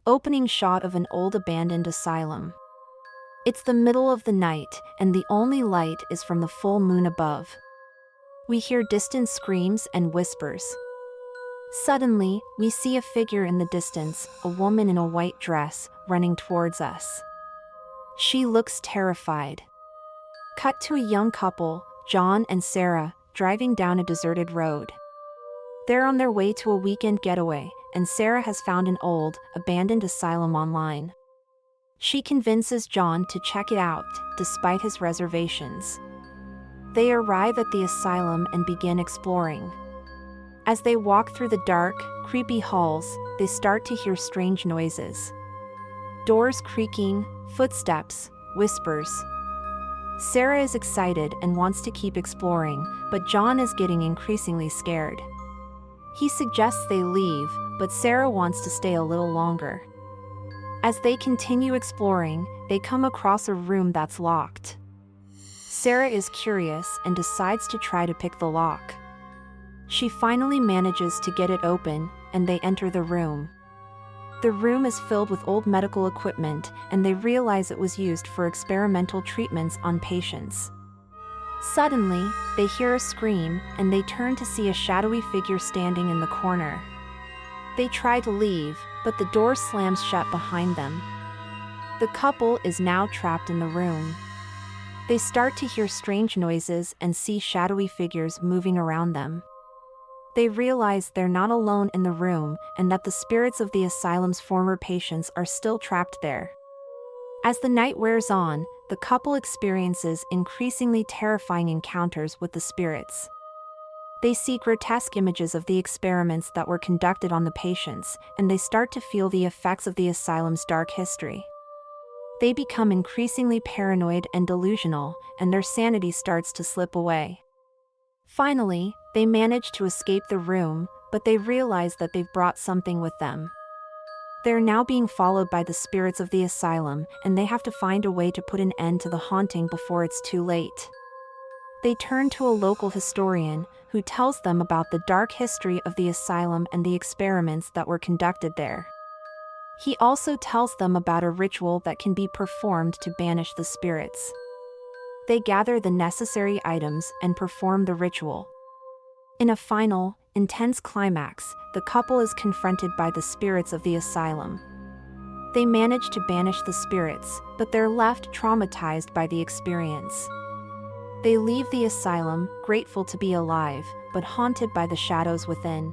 Opening shot of an old abandoned asylum. It's the middle of the night, and the only light is from the full moon above. We hear distant screams and whispers. Suddenly, we see a figure in the distance, a woman in a white dress, running towards us. She looks terrified. Cut to a young couple, John and Sarah, driving down a deserted road. They're on their way to a weekend getaway, and Sarah has found an old, abandoned asylum online. She convinces John to check it out, despite his reservations. They arrive at the asylum and begin exploring. As they walk through the dark, creepy halls, they start to hear strange noises. Doors creaking, footsteps, whispers. Sarah is excited and wants to keep exploring, but John is getting increasingly scared. He suggests they leave, but Sarah wants to stay a little longer. As they continue exploring, they come across a room that's locked. Sarah is curious and decides to try to pick the lock. She finally manages to get it open, and they enter the room. The room is filled with old medical equipment, and they realize it was used for experimental treatments on patients. Suddenly, they hear a scream, and they turn to see a shadowy figure standing in the corner. They try to leave, but the door slams shut behind them. The couple is now trapped in the room. They start to hear strange noises and see shadowy figures moving around them. They realize they're not alone in the room and that the spirits of the asylum's former patients are still trapped there. As the night wears on, the couple experiences increasingly terrifying encounters with the spirits. They see grotesque images of the experiments that were conducted on the patients, and they start to feel the effects of the asylum's dark history. They become increasingly paranoid and delusional, and their sanity starts to slip away. Finally, they manage to escape the room, but they realize that they've brought something with them. They're now being followed by the spirits of the asylum, and they have to find a way to put an end to the haunting before it's too late. They turn to a local historian, who tells them about the dark history of the asylum and the experiments that were conducted there. He also tells them about a ritual that can be performed to banish the spirits. They gather the necessary items and perform the ritual. In a final, intense climax, the couple is confronted by the spirits of the asylum. They manage to banish the spirits, but they're left traumatized by the experience. They leave the asylum, grateful to be alive, but haunted by the shadows within.